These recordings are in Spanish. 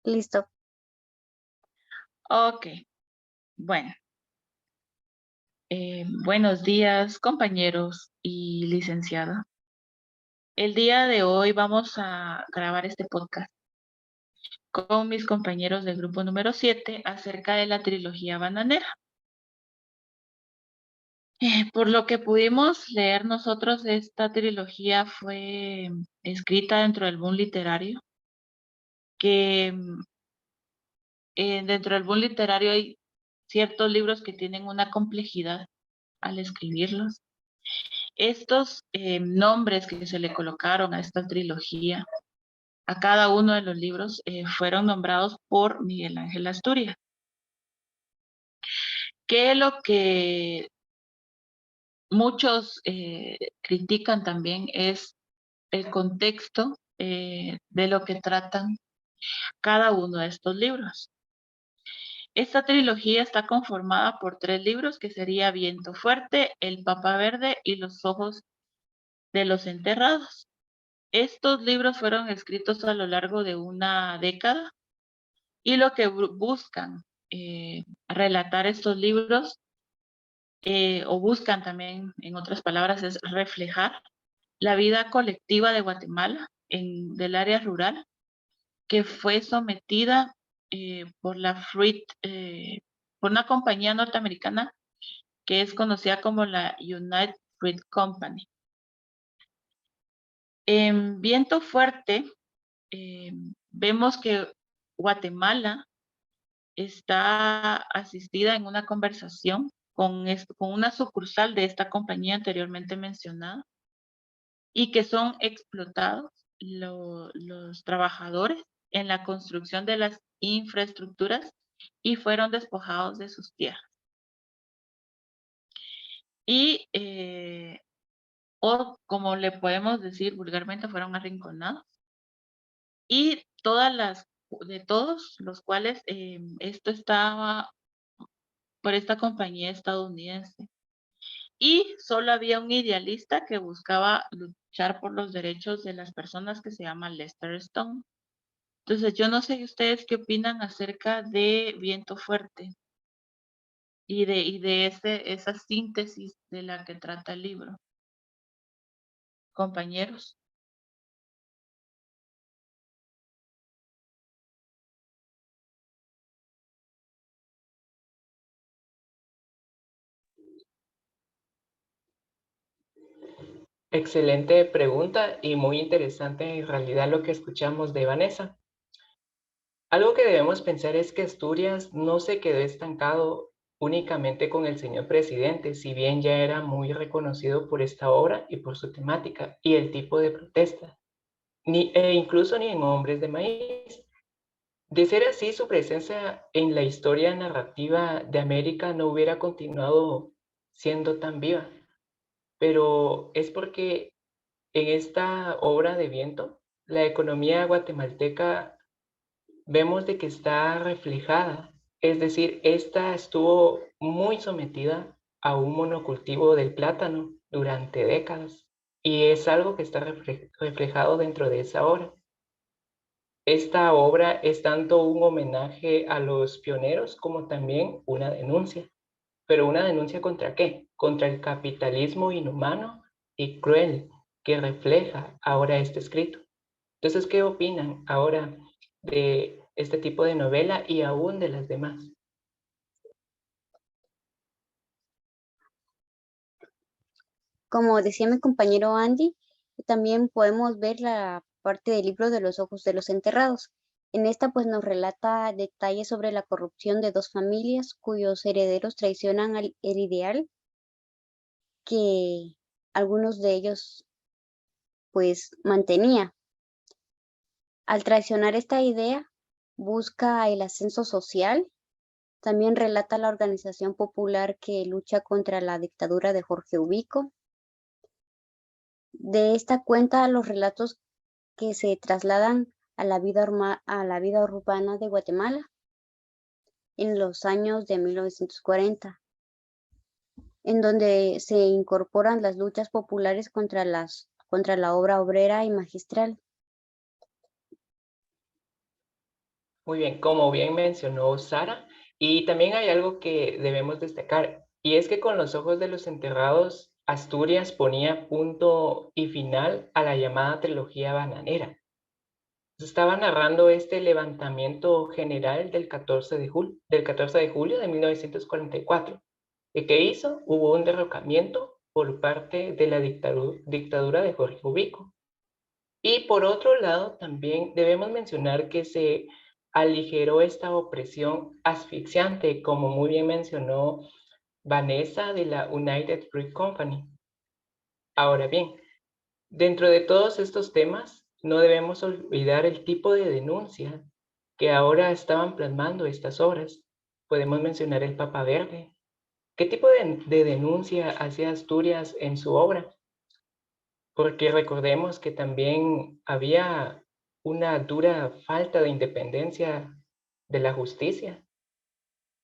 Listo. Ok, bueno. Buenos días, compañeros y licenciada. El día de hoy vamos a grabar este podcast con mis compañeros del grupo número 7 acerca de la trilogía bananera. Por lo que pudimos leer nosotros, esta trilogía fue escrita dentro del boom literario, que dentro del boom literario hay ciertos libros que tienen una complejidad al escribirlos. Estos nombres que se le colocaron a esta trilogía, a cada uno de los libros, fueron nombrados por Miguel Ángel Asturias. Que lo que muchos critican también es el contexto de lo que tratan cada uno de estos libros. Esta trilogía está conformada por 3 libros, que sería Viento Fuerte, El Papa Verde y Los Ojos de los Enterrados. Estos libros fueron escritos a lo largo de una década y lo que buscan relatar estos libros o buscan también, en otras palabras, es reflejar la vida colectiva de Guatemala del área rural que fue sometida por por una compañía norteamericana que es conocida como la United Fruit Company. En Viento Fuerte vemos que Guatemala está asistida en una conversación con una sucursal de esta compañía anteriormente mencionada y que son explotados los trabajadores en la construcción de las infraestructuras y fueron despojados de sus tierras. Y, o como le podemos decir vulgarmente, fueron arrinconados. Y de todos los cuales esto estaba por esta compañía estadounidense. Y solo había un idealista que buscaba luchar por los derechos de las personas, que se llama Lester Stone. Entonces, yo no sé ustedes qué opinan acerca de Viento Fuerte y de esa síntesis de la que trata el libro. Compañeros. Excelente pregunta y muy interesante en realidad lo que escuchamos de Vanessa. Algo que debemos pensar es que Asturias no se quedó estancado únicamente con el señor presidente, si bien ya era muy reconocido por esta obra y por su temática y el tipo de protesta, incluso ni en Hombres de Maíz. De ser así, su presencia en la historia narrativa de América no hubiera continuado siendo tan viva, pero es porque en esta obra de Viento, la economía guatemalteca vemos de que está reflejada, es decir, esta estuvo muy sometida a un monocultivo del plátano durante décadas y es algo que está reflejado dentro de esa obra. Esta obra es tanto un homenaje a los pioneros como también una denuncia. ¿Pero una denuncia contra qué? Contra el capitalismo inhumano y cruel que refleja ahora este escrito. Entonces, ¿qué opinan ahora de este tipo de novela y aún de las demás? Como decía mi compañero Andy, también podemos ver la parte del libro de los ojos de los enterrados. En esta pues nos relata detalles sobre la corrupción de 2 familias cuyos herederos traicionan el ideal que algunos de ellos pues mantenía. Al traicionar esta idea, busca el ascenso social. También relata la organización popular que lucha contra la dictadura de Jorge Ubico. De esta cuenta los relatos que se trasladan a la vida urbana de Guatemala en los años de 1940, en donde se incorporan las luchas populares contra la obra obrera y magistral. Muy bien, como bien mencionó Sara, y también hay algo que debemos destacar, y es que con los ojos de los enterrados, Asturias ponía punto y final a la llamada trilogía bananera. Se estaba narrando este levantamiento general del 14 de julio de 1944. ¿Y qué hizo? Hubo un derrocamiento por parte de la dictadura de Jorge Ubico. Y por otro lado, también debemos mencionar que se aligeró esta opresión asfixiante, como muy bien mencionó Vanessa de la United Fruit Company. Ahora bien, dentro de todos estos temas, no debemos olvidar el tipo de denuncia que ahora estaban plasmando estas obras. Podemos mencionar el Papa Verde. ¿Qué tipo de denuncia hacía Asturias en su obra? Porque recordemos que también había una dura falta de independencia de la justicia.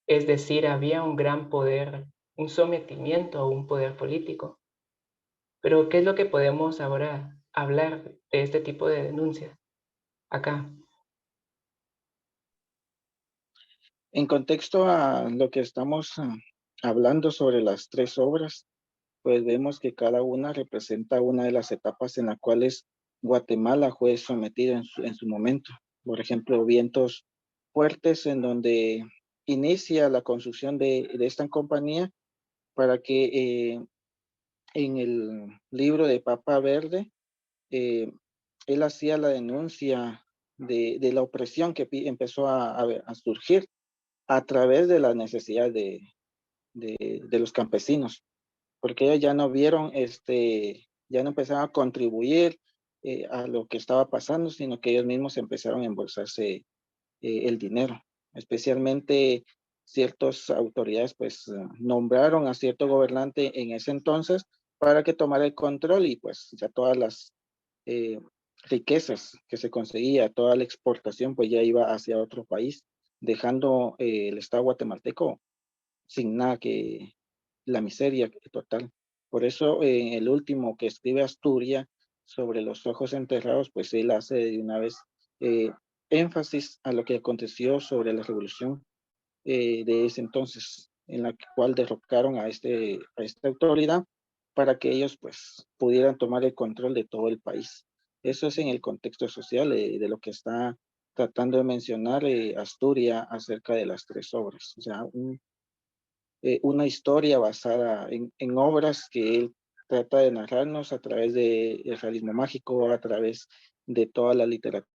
Es decir, había un gran poder, un sometimiento a un poder político. Pero, ¿qué es lo que podemos ahora hablar de este tipo de denuncia acá? En contexto a lo que estamos hablando sobre las tres obras, pues vemos que cada una representa una de las etapas en las cuales Guatemala fue sometido en su momento. Por ejemplo, Vientos Fuertes, en donde inicia la construcción de esta compañía para que en el libro de Papa Verde, eh, él hacía la denuncia de la opresión que empezó a surgir a través de la necesidad de los campesinos, porque ellos ya no vieron, ya no empezaron a contribuir a lo que estaba pasando, sino que ellos mismos empezaron a embolsarse el dinero. Especialmente ciertas autoridades pues nombraron a cierto gobernante en ese entonces para que tomara el control y pues ya todas las eh, riquezas que se conseguía, toda la exportación pues ya iba hacia otro país, dejando el Estado guatemalteco sin nada, que la miseria total. Por eso el último que escribe Asturias sobre los ojos enterrados, pues él hace de una vez eh, énfasis a lo que aconteció sobre la revolución de ese entonces, en la cual derrocaron a esta autoridad para que ellos pues pudieran tomar el control de todo el país. Eso es en el contexto social de lo que está tratando de mencionar Asturias acerca de las tres obras. O sea, una historia basada en obras que él trata de narrarnos a través del realismo mágico, a través de toda la literatura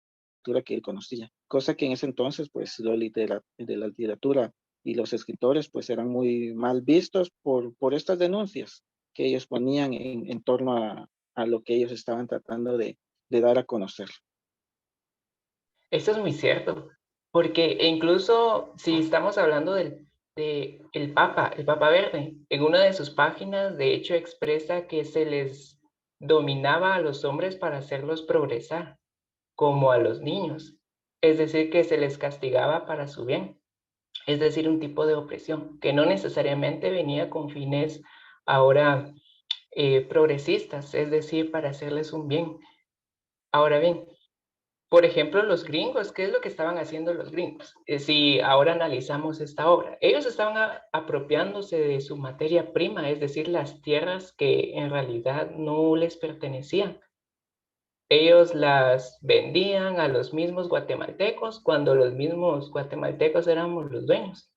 que él conocía, cosa que en ese entonces, pues, de la literatura y los escritores, pues, eran muy mal vistos por estas denuncias que ellos ponían en torno a lo que ellos estaban tratando de dar a conocer. Esto es muy cierto, porque incluso si estamos hablando de el Papa Verde, en una de sus páginas, de hecho, expresa que se les dominaba a los hombres para hacerlos progresar, como a los niños. Es decir, que se les castigaba para su bien. Es decir, un tipo de opresión que no necesariamente venía con fines ahora progresistas, es decir, para hacerles un bien. Ahora bien, por ejemplo, los gringos, ¿qué es lo que estaban haciendo los gringos? Si ahora analizamos esta obra, ellos estaban apropiándose de su materia prima, es decir, las tierras que en realidad no les pertenecían. Ellos las vendían a los mismos guatemaltecos cuando los mismos guatemaltecos éramos los dueños.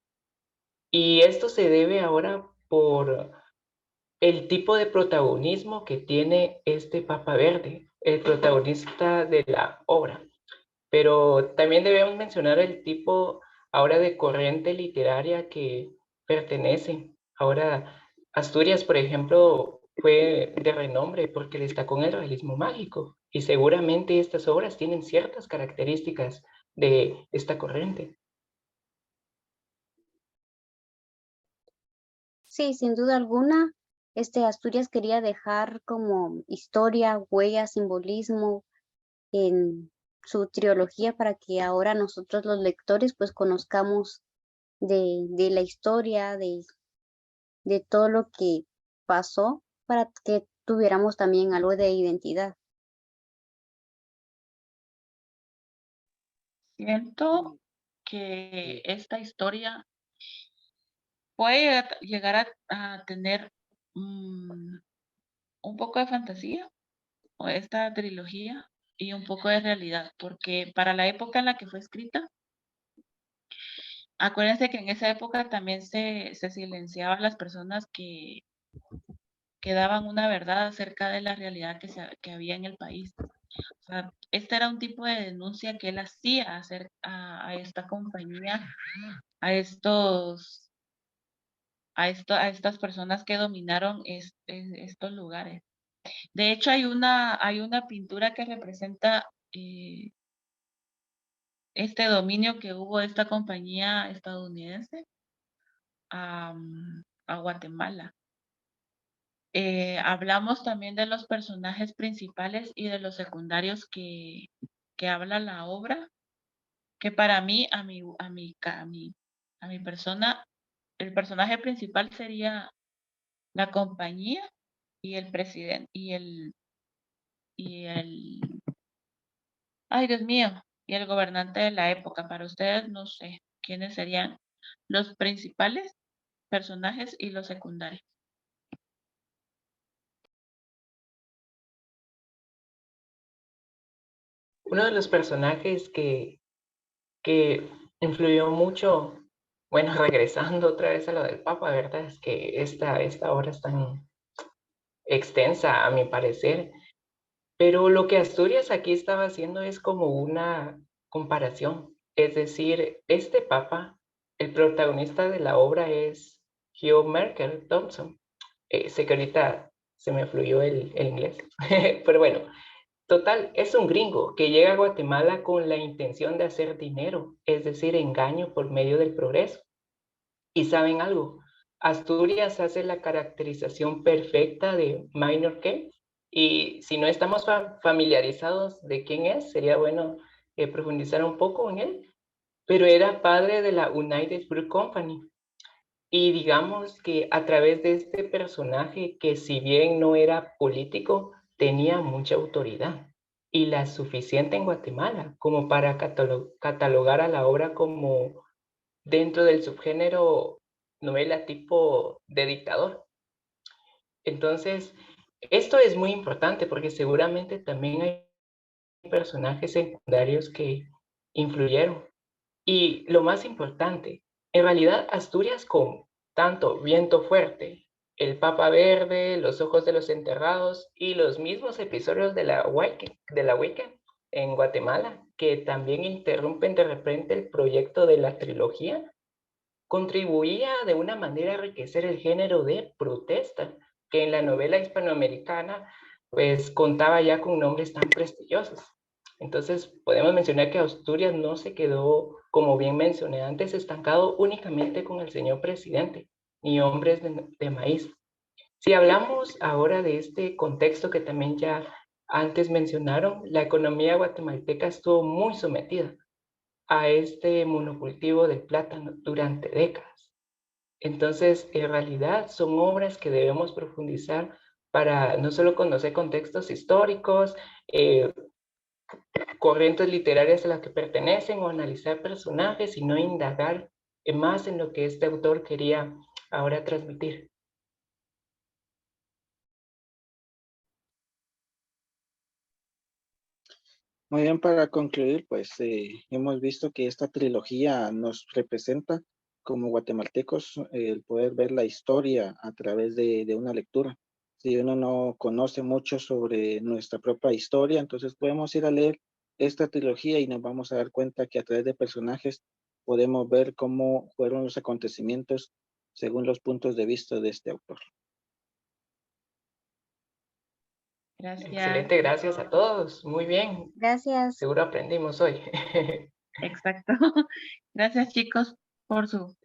Y esto se debe ahora por el tipo de protagonismo que tiene este Papa Verde, el protagonista de la obra. Pero también debemos mencionar el tipo ahora de corriente literaria que pertenece. Ahora, Asturias, por ejemplo, fue de renombre porque destacó en el realismo mágico y seguramente estas obras tienen ciertas características de esta corriente. Sí, sin duda alguna, Asturias quería dejar como historia, huella, simbolismo en su trilogía para que ahora nosotros los lectores pues conozcamos de la historia, de todo lo que pasó para que tuviéramos también algo de identidad. Siento que esta historia puede llegar a tener un poco de fantasía, o esta trilogía, y un poco de realidad, porque para la época en la que fue escrita, acuérdense que en esa época también se silenciaba a las personas que daban una verdad acerca de la realidad que había en el país. O sea, este era un tipo de denuncia que él hacía a esta compañía, a estas personas que dominaron estos lugares. De hecho, hay una pintura que representa este dominio que hubo de esta compañía estadounidense a Guatemala. Hablamos también de los personajes principales y de los secundarios que habla la obra, que para mí, a mi persona, el personaje principal sería la compañía y el presidente ay, Dios mío, y el gobernante de la época. Para ustedes, no sé quiénes serían los principales personajes y los secundarios. Uno de los personajes que influyó mucho, bueno, regresando otra vez a lo del Papa, ¿verdad? Es que esta obra es tan extensa, a mi parecer, pero lo que Asturias aquí estaba haciendo es como una comparación. Es decir, este Papa, el protagonista de la obra es Hugh Merkel Thompson. Sé que ahorita se me fluyó el inglés, pero bueno, total, es un gringo que llega a Guatemala con la intención de hacer dinero, es decir, engaño por medio del progreso. Y saben algo, Asturias hace la caracterización perfecta de Minor Keynes, y si no estamos familiarizados de quién es, sería bueno profundizar un poco en él, pero era padre de la United Fruit Company. Y digamos que a través de este personaje, que si bien no era político, tenía mucha autoridad y la suficiente en Guatemala como para catalogar a la obra como dentro del subgénero novela tipo de dictador. Entonces, esto es muy importante porque seguramente también hay personajes secundarios que influyeron. Y lo más importante, en realidad Asturias, con tanto Viento Fuerte, El Papa Verde, Los Ojos de los Enterrados y los mismos episodios de la Weekend en Guatemala, que también interrumpen de repente el proyecto de la trilogía, contribuía de una manera a enriquecer el género de protesta, que en la novela hispanoamericana pues contaba ya con nombres tan prestigiosos. Entonces podemos mencionar que Asturias no se quedó, como bien mencioné antes, estancado únicamente con el señor presidente, ni hombres de maíz. Si hablamos ahora de este contexto que también ya antes mencionaron, la economía guatemalteca estuvo muy sometida a este monocultivo del plátano durante décadas. Entonces, en realidad son obras que debemos profundizar para no solo conocer contextos históricos, corrientes literarias a las que pertenecen o analizar personajes, sino indagar más en lo que este autor quería ahora transmitir. Muy bien, para concluir, pues hemos visto que esta trilogía nos representa como guatemaltecos el poder ver la historia a través de una lectura. Si uno no conoce mucho sobre nuestra propia historia, entonces podemos ir a leer esta trilogía y nos vamos a dar cuenta que a través de personajes podemos ver cómo fueron los acontecimientos según los puntos de vista de este autor. Gracias. Excelente, gracias a todos. Muy bien. Gracias. Seguro aprendimos hoy. Exacto. Gracias, chicos, por su